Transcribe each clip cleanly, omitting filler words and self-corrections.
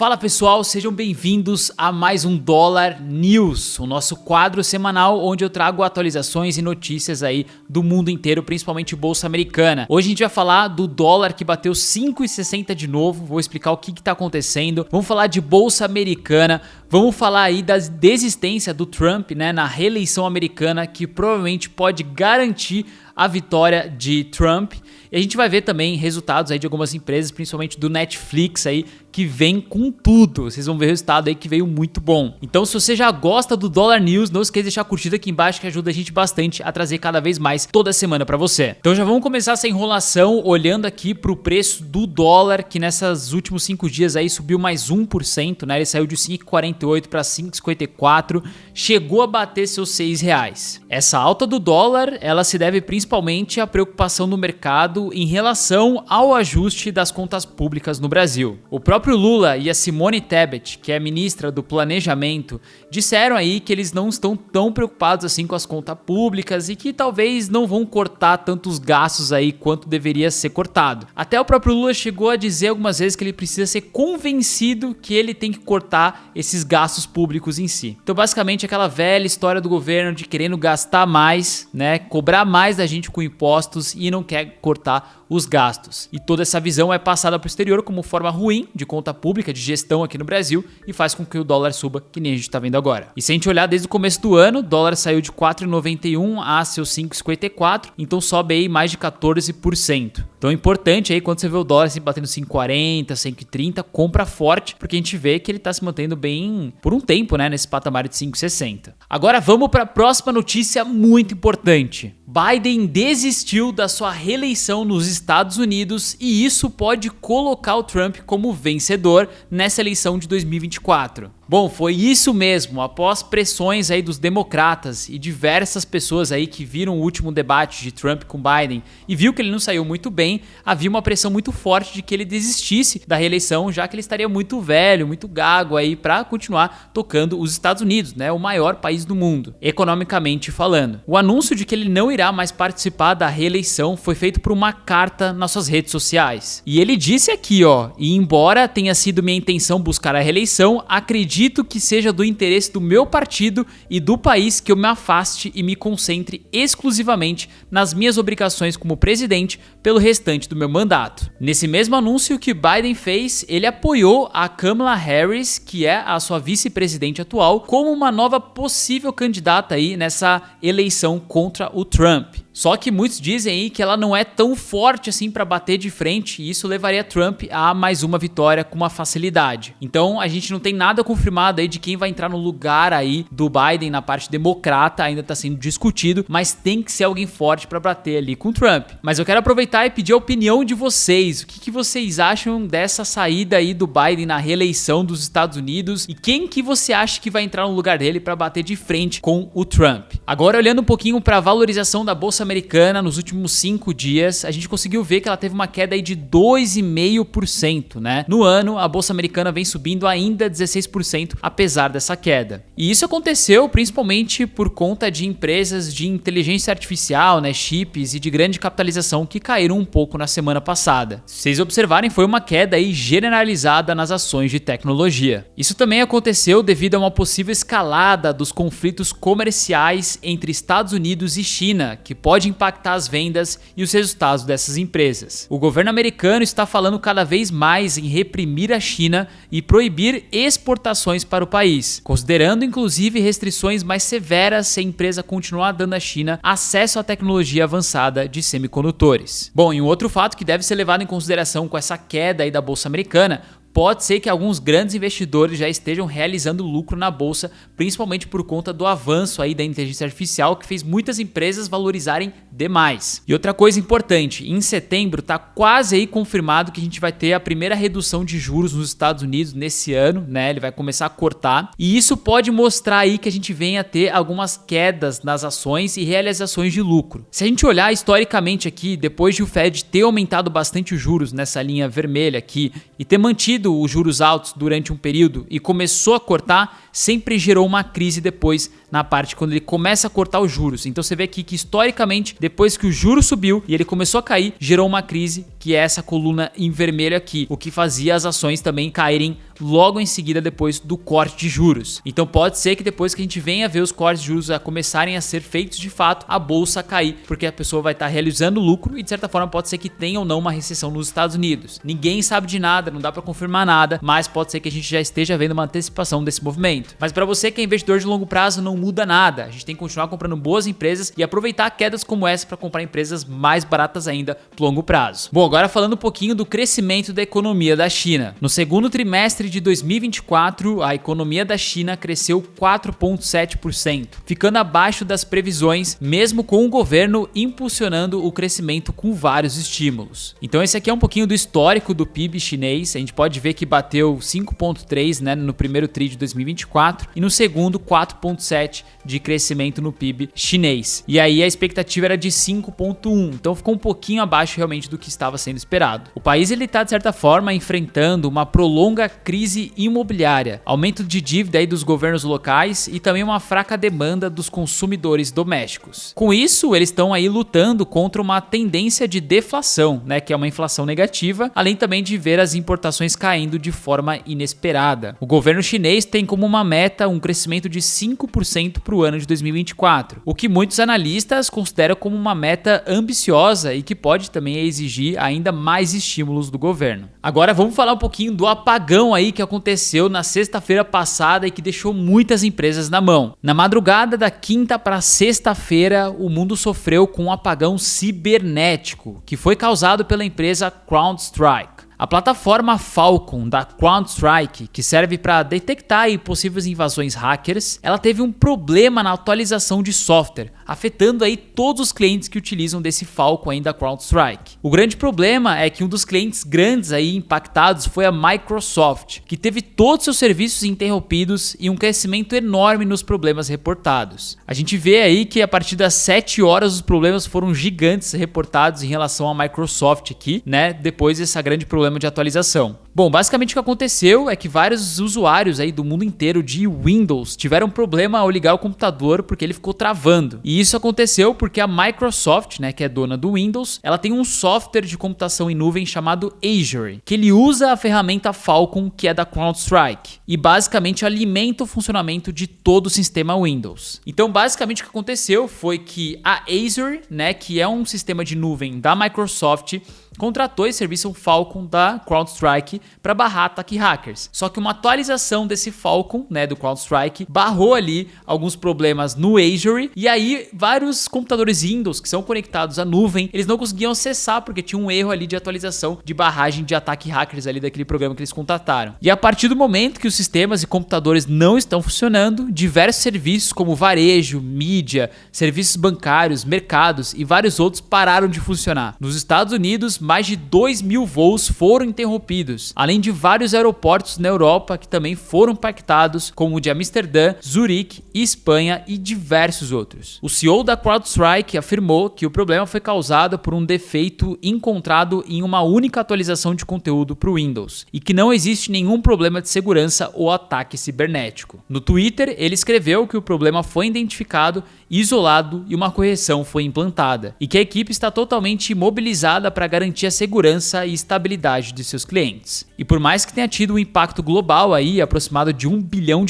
Fala pessoal, sejam bem-vindos a mais um Dólar News, o nosso quadro semanal onde eu trago atualizações e notícias aí do mundo inteiro, principalmente bolsa americana. Hoje a gente vai falar do dólar que bateu 5,60 de novo, vou explicar o que está acontecendo, vamos falar de bolsa americana, vamos falar aí da desistência do Trump, né, na reeleição americana, que provavelmente pode garantir a vitória de Trump. E a gente vai ver também resultados aí de algumas empresas, principalmente do Netflix aí, que vem com tudo. Vocês vão ver o resultado aí que veio muito bom. Então, se você já gosta do Dollar News, não esqueça de deixar a curtida aqui embaixo, que ajuda a gente bastante a trazer cada vez mais toda semana para você. Então já vamos começar essa enrolação olhando aqui para o preço do dólar, que nesses últimos 5 dias aí subiu mais 1%, né? Ele saiu de 5,48 para 5,54, chegou a bater seus R$6. Essa alta do dólar, ela se deve principalmente à preocupação do mercado em relação ao ajuste das contas públicas no Brasil. O próprio Lula e a Simone Tebet, que é ministra do Planejamento, disseram aí que eles não estão tão preocupados assim com as contas públicas e que talvez não vão cortar tantos gastos aí quanto deveria ser cortado. Até o próprio Lula chegou a dizer algumas vezes que ele precisa ser convencido que ele tem que cortar esses gastos públicos em si. Então basicamente aquela velha história do governo de querendo gastar mais, né, cobrar mais da gente com impostos e não quer cortar os gastos. E toda essa visão é passada para o exterior como forma ruim de conta pública, de gestão aqui no Brasil, e faz com que o dólar suba, que nem a gente está vendo agora. E se a gente olhar desde o começo do ano, o dólar saiu de 4,91 a seus 5,54, então sobe aí mais de 14%. Então é importante aí quando você vê o dólar se batendo 5,40, 5,30, compra forte, porque a gente vê que ele está se mantendo bem por um tempo, né, nesse patamar de 5,60. Agora vamos para a próxima notícia muito importante. Biden desistiu da sua reeleição nos Estados Unidos e isso pode colocar o Trump como vencedor nessa eleição de 2024. Bom, foi isso mesmo, após pressões aí dos democratas e diversas pessoas aí que viram o último debate de Trump com Biden e viu que ele não saiu muito bem, havia uma pressão muito forte de que ele desistisse da reeleição, já que ele estaria muito velho, muito gago aí para continuar tocando os Estados Unidos, né, o maior país do mundo, economicamente falando. O anúncio de que ele não irá mais participar da reeleição foi feito por uma carta nas suas redes sociais. E ele disse aqui, e embora tenha sido minha intenção buscar a reeleição, acredito que seja do interesse do meu partido e do país que eu me afaste e me concentre exclusivamente nas minhas obrigações como presidente pelo restante do meu mandato. Nesse mesmo anúncio que Biden fez, ele apoiou a Kamala Harris, que é a sua vice-presidente atual, como uma nova possível candidata aí nessa eleição contra o Trump. Só que muitos dizem aí que ela não é tão forte assim para bater de frente e isso levaria Trump a mais uma vitória com uma facilidade. Então a gente não tem nada confirmado aí de quem vai entrar no lugar aí do Biden na parte democrata, ainda está sendo discutido, mas tem que ser alguém forte para bater ali com Trump. Mas eu quero aproveitar e pedir a opinião de vocês. O que vocês acham dessa saída aí do Biden na reeleição dos Estados Unidos e quem que você acha que vai entrar no lugar dele para bater de frente com o Trump? Agora olhando um pouquinho para a valorização da bolsa americana nos últimos 5 dias, a gente conseguiu ver que ela teve uma queda aí de 2,5%, né? No ano, a bolsa americana vem subindo ainda 16%, apesar dessa queda. E isso aconteceu principalmente por conta de empresas de inteligência artificial, né, chips e de grande capitalização que caíram um pouco na semana passada. Se vocês observarem, foi uma queda aí generalizada nas ações de tecnologia. Isso também aconteceu devido a uma possível escalada dos conflitos comerciais entre Estados Unidos e China, que pode impactar as vendas e os resultados dessas empresas. O governo americano está falando cada vez mais em reprimir a China e proibir exportações para o país, considerando inclusive restrições mais severas se a empresa continuar dando à China acesso à tecnologia avançada de semicondutores. Bom, e um outro fato que deve ser levado em consideração com essa queda aí da bolsa americana, pode ser que alguns grandes investidores já estejam realizando lucro na bolsa, principalmente por conta do avanço aí da inteligência artificial que fez muitas empresas valorizarem demais. E outra coisa importante, em setembro está quase aí confirmado que a gente vai ter a primeira redução de juros nos Estados Unidos nesse ano, né? Ele vai começar a cortar e isso pode mostrar aí que a gente venha a ter algumas quedas nas ações e realizações de lucro. Se a gente olhar historicamente aqui, depois de o Fed ter aumentado bastante os juros nessa linha vermelha aqui e ter mantido os juros altos durante um período e começou a cortar, sempre gerou uma crise depois na parte quando ele começa a cortar os juros. Então você vê aqui que historicamente, depois que o juro subiu e ele começou a cair, gerou uma crise, que é essa coluna em vermelho aqui, o que fazia as ações também caírem logo em seguida depois do corte de juros. Então pode ser que depois que a gente venha ver os cortes de juros a começarem a ser feitos de fato, a bolsa cair, porque a pessoa vai estar realizando lucro e de certa forma pode ser que tenha ou não uma recessão nos Estados Unidos. Ninguém sabe de nada, não dá para confirmar nada, mas pode ser que a gente já esteja vendo uma antecipação desse movimento. Mas para você que é investidor de longo prazo, não muda nada. A gente tem que continuar comprando boas empresas e aproveitar quedas como essa para comprar empresas mais baratas ainda pro longo prazo. Bom, agora falando um pouquinho do crescimento da economia da China. No segundo trimestre de 2024, a economia da China cresceu 4,7%, ficando abaixo das previsões, mesmo com o governo impulsionando o crescimento com vários estímulos. Então esse aqui é um pouquinho do histórico do PIB chinês. A gente pode ver que bateu 5,3, né, no primeiro tri de 2024 e no segundo 4,7 de crescimento no PIB chinês. E aí a expectativa era de 5,1, então ficou um pouquinho abaixo realmente do que estava sendo esperado. O país ele está de certa forma enfrentando uma prolonga crise imobiliária, aumento de dívida aí dos governos locais e também uma fraca demanda dos consumidores domésticos. Com isso, eles estão aí lutando contra uma tendência de deflação, né, que é uma inflação negativa, além também de ver as importações caindo de forma inesperada. O governo chinês tem como uma meta um crescimento de 5% para o ano de 2024, o que muitos analistas consideram como uma meta ambiciosa e que pode também exigir ainda mais estímulos do governo. Agora vamos falar um pouquinho do apagão aí que aconteceu na sexta-feira passada e que deixou muitas empresas na mão. Na madrugada da quinta para sexta-feira, o mundo sofreu com um apagão cibernético que foi causado pela empresa CrowdStrike. A plataforma Falcon da CrowdStrike, que serve para detectar possíveis invasões hackers, ela teve um problema na atualização de software, afetando aí todos os clientes que utilizam desse Falcon aí da CrowdStrike. O grande problema é que um dos clientes grandes aí impactados foi a Microsoft, que teve todos seus serviços interrompidos e um crescimento enorme nos problemas reportados. A gente vê aí que a partir das 7 horas os problemas foram gigantes reportados em relação à Microsoft aqui, né, depois dessa grande problema de atualização. Bom, basicamente o que aconteceu é que vários usuários aí do mundo inteiro de Windows tiveram problema ao ligar o computador porque ele ficou travando. E isso aconteceu porque a Microsoft, né, que é dona do Windows, ela tem um software de computação em nuvem chamado Azure, que ele usa a ferramenta Falcon, que é da CrowdStrike, e basicamente alimenta o funcionamento de todo o sistema Windows. Então, basicamente o que aconteceu foi que a Azure, né, que é um sistema de nuvem da Microsoft, contratou esse serviço Falcon da CrowdStrike para barrar ataque hackers. Só que uma atualização desse Falcon, né, do CrowdStrike, barrou ali alguns problemas no Azure e aí vários computadores Windows que são conectados à nuvem, eles não conseguiam acessar porque tinha um erro ali de atualização de barragem de ataque hackers ali daquele programa que eles contrataram. E a partir do momento que os sistemas e computadores não estão funcionando, diversos serviços como varejo, mídia, serviços bancários, mercados e vários outros pararam de funcionar. Nos Estados Unidos, mais de 2.000 voos foram interrompidos, além de vários aeroportos na Europa que também foram impactados, como o de Amsterdã, Zurique, Espanha e diversos outros. O CEO da CrowdStrike afirmou que o problema foi causado por um defeito encontrado em uma única atualização de conteúdo para o Windows e que não existe nenhum problema de segurança ou ataque cibernético. No Twitter, ele escreveu que o problema foi identificado, isolado e uma correção foi implantada, e que a equipe está totalmente imobilizada para garantir a segurança e estabilidade de seus clientes. E por mais que tenha tido um impacto global aí, aproximado de $1 bilhão,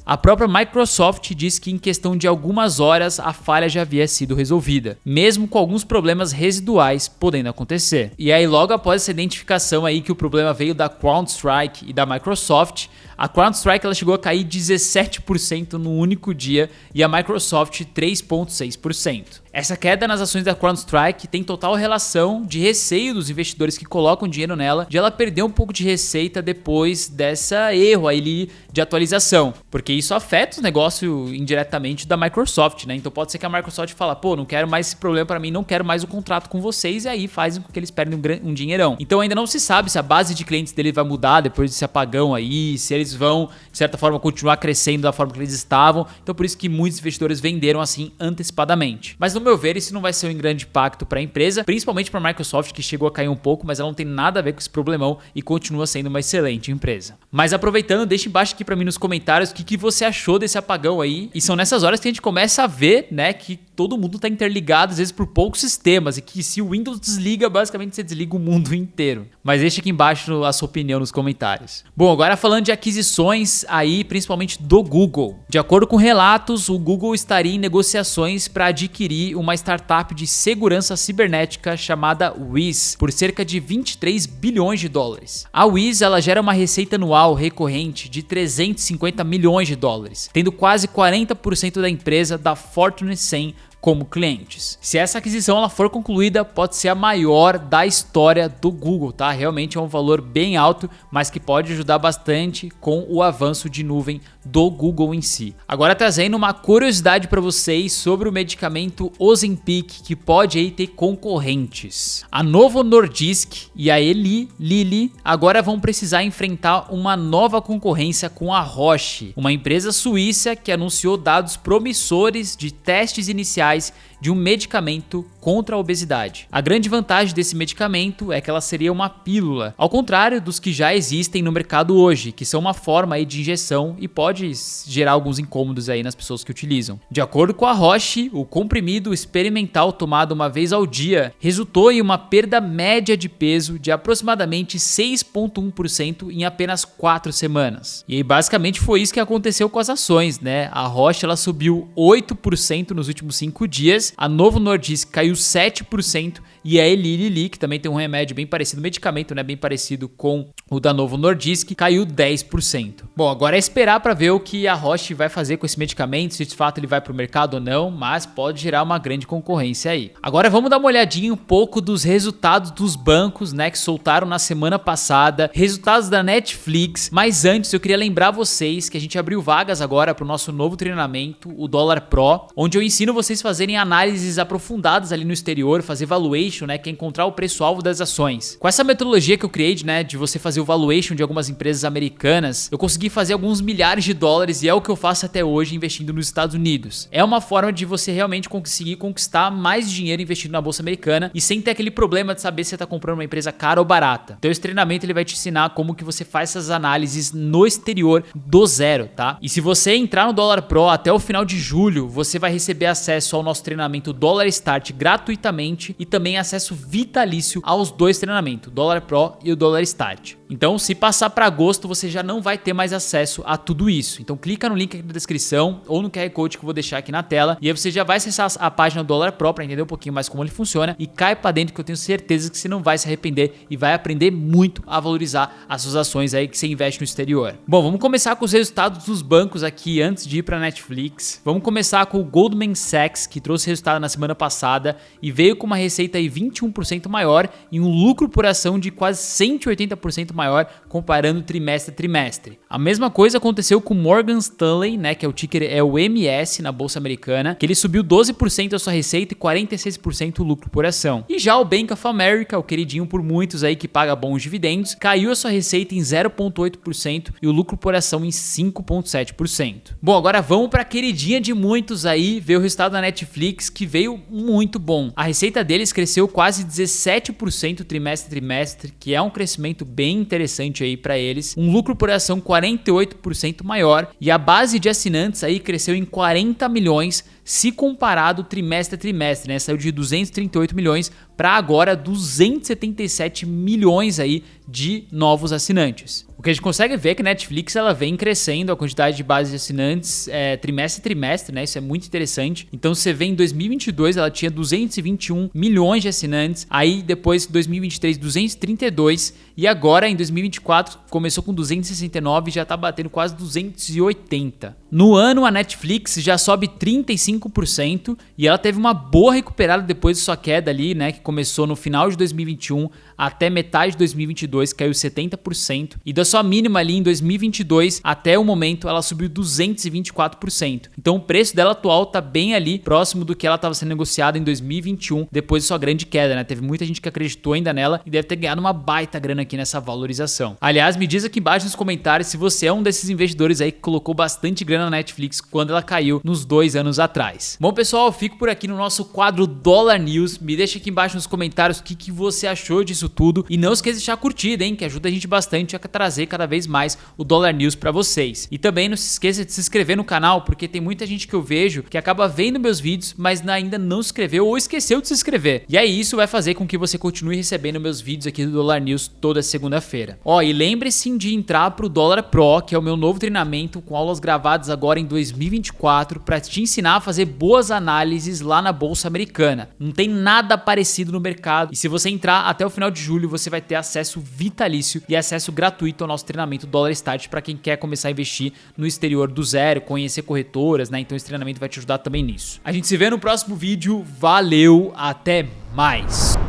a própria Microsoft diz que em questão de algumas horas a falha já havia sido resolvida, mesmo com alguns problemas residuais podendo acontecer. E aí logo após essa identificação aí que o problema veio da CrowdStrike e da Microsoft, a CrowdStrike ela chegou a cair 17% no único dia e a Microsoft 3,6%. Essa queda nas ações da CrowdStrike tem total relação de receio dos investidores que colocam dinheiro nela, de ela perder um pouco de receita depois dessa erro aí de atualização, porque isso afeta o negócio indiretamente da Microsoft, né? Então pode ser que a Microsoft fala, pô, não quero mais esse problema para mim, não quero mais o contrato com vocês, e aí fazem com que eles perdem um dinheirão. Então ainda não se sabe se a base de clientes dele vai mudar depois desse apagão aí, se eles eles vão, de certa forma, continuar crescendo da forma que eles estavam. Então por isso que muitos investidores venderam assim antecipadamente. Mas no meu ver, isso não vai ser um grande impacto para a empresa, principalmente para a Microsoft, que chegou a cair um pouco, mas ela não tem nada a ver com esse problemão e continua sendo uma excelente empresa. Mas aproveitando, deixa embaixo aqui para mim nos comentários o que você achou desse apagão aí. E são nessas horas que a gente começa a ver, né, que todo mundo está interligado, às vezes por poucos sistemas, e que se o Windows desliga, basicamente você desliga o mundo inteiro. Mas deixa aqui embaixo a sua opinião nos comentários. Bom, agora falando de aquisições aí, principalmente do Google. De acordo com relatos, o Google estaria em negociações para adquirir uma startup de segurança cibernética chamada Wiz por cerca de 23 bilhões de dólares. A Wiz, ela gera uma receita anual recorrente de 350 milhões de dólares, tendo quase 40% da empresa da Fortune 100 como clientes. Se essa aquisição ela for concluída, pode ser a maior da história do Google, tá? Realmente é um valor bem alto, mas que pode ajudar bastante com o avanço de nuvem do Google em si. Agora trazendo uma curiosidade para vocês sobre o medicamento Ozempic, que pode aí ter concorrentes. A Novo Nordisk e a Eli Lilly agora vão precisar enfrentar uma nova concorrência com a Roche, uma empresa suíça que anunciou dados promissores de testes iniciais de um medicamento contra a obesidade. A grande vantagem desse medicamento é que ela seria uma pílula, ao contrário dos que já existem no mercado hoje, que são uma forma aí de injeção e pode gerar alguns incômodos aí nas pessoas que utilizam. De acordo com a Roche, o comprimido experimental tomado uma vez ao dia resultou em uma perda média de peso de aproximadamente 6,1% em apenas 4 semanas. E aí, basicamente foi isso que aconteceu com as ações, né? A Roche ela subiu 8% nos últimos 5 dias, a Novo Nordisk caiu 7% e a Eli Lilly, que também tem um remédio bem parecido, medicamento, né, bem parecido com o da Novo Nordisk, caiu 10%. Bom, agora é esperar para ver o que a Roche vai fazer com esse medicamento, se de fato ele vai para o mercado ou não, mas pode gerar uma grande concorrência aí. Agora vamos dar uma olhadinha um pouco dos resultados dos bancos, né, que soltaram na semana passada, resultados da Netflix, mas antes eu queria lembrar vocês que a gente abriu vagas agora para o nosso novo treinamento, o Dólar Pro, onde eu ensino vocês a fazerem análises aprofundadas ali no exterior, fazer valuation, né, que é encontrar o preço-alvo das ações. Com essa metodologia que eu criei, né, de você fazer o valuation de algumas empresas americanas, eu consegui fazer alguns milhares de dólares e é o que eu faço até hoje investindo nos Estados Unidos. É uma forma de você realmente conseguir conquistar mais dinheiro investindo na bolsa americana e sem ter aquele problema de saber se você está comprando uma empresa cara ou barata. Então esse treinamento ele vai te ensinar como que você faz essas análises no exterior do zero, tá? E se você entrar no Dólar Pro até o final de julho, você vai receber acesso ao nosso treinamento Dólar Start gratuitamente e também acesso vitalício aos dois treinamentos, o Dólar Pro e o Dólar Start. Então, se passar para agosto, você já não vai ter mais acesso a tudo isso. Então, clica no link aqui na descrição ou no QR Code que eu vou deixar aqui na tela e aí você já vai acessar a página do Dólar Pro para entender um pouquinho mais como ele funciona e cai para dentro que eu tenho certeza que você não vai se arrepender e vai aprender muito a valorizar as suas ações aí que você investe no exterior. Bom, vamos começar com os resultados dos bancos aqui antes de ir para a Netflix. Vamos começar com o Goldman Sachs, que trouxe resultado na semana passada e veio com uma receita aí 21% maior e um lucro por ação de quase 180% maior comparando trimestre a trimestre. A mesma coisa aconteceu com Morgan Stanley, né, que é o ticker é o MS na bolsa americana, que ele subiu 12% a sua receita e 46% o lucro por ação. E já o Bank of America, o queridinho por muitos aí que paga bons dividendos, caiu a sua receita em 0,8% e o lucro por ação em 5,7%. Bom, agora vamos para a queridinha de muitos aí, ver o resultado da Netflix, que veio muito bom. A receita deles cresceu quase 17% trimestre a trimestre, que é um crescimento bem interessante aí para eles. Um lucro por ação 48% maior e a base de assinantes aí cresceu em 40 milhões se comparado trimestre a trimestre, né? Saiu de 238 milhões para agora 277 milhões aí de novos assinantes. O que a gente consegue ver é que a Netflix ela vem crescendo a quantidade de base de assinantes trimestre a trimestre, né? Isso é muito interessante. Então você vê em 2022 ela tinha 221 milhões de assinantes, aí depois 2023 232 e agora em 2024 começou com 269 e já tá batendo quase 280. No ano a Netflix já sobe 35% e ela teve uma boa recuperada depois de sua queda ali, né, que começou no final de 2021 até metade de 2022, caiu 70%, e da sua mínima ali em 2022 até o momento ela subiu 224%. Então o preço dela atual tá bem ali próximo do que ela estava sendo negociada em 2021, depois de sua grande grande queda, né? Teve muita gente que acreditou ainda nela e deve ter ganhado uma baita grana aqui nessa valorização. Aliás, me diz aqui embaixo nos comentários se você é um desses investidores aí que colocou bastante grana na Netflix quando ela caiu nos 2 anos atrás. Bom, pessoal, eu fico por aqui no nosso quadro Dollar News. Me deixa aqui embaixo nos comentários o que você achou disso tudo e não esqueça de deixar a curtida, hein, que ajuda a gente bastante a trazer cada vez mais o Dollar News pra vocês. E também não se esqueça de se inscrever no canal, porque tem muita gente que eu vejo que acaba vendo meus vídeos, mas ainda não se inscreveu ou esqueceu de se inscrever. E aí isso vai fazer com que você continue recebendo meus vídeos aqui do Dollar News toda segunda-feira. Ó, e lembre-se de entrar pro Dollar Pro, que é o meu novo treinamento com aulas gravadas agora em 2024 para te ensinar a fazer boas análises lá na Bolsa Americana. Não tem nada parecido no mercado e se você entrar até o final de julho, você vai ter acesso vitalício e acesso gratuito ao nosso treinamento Dollar Start para quem quer começar a investir no exterior do zero, conhecer corretoras, né? Então esse treinamento vai te ajudar também nisso. A gente se vê no próximo vídeo. Valeu, até mais!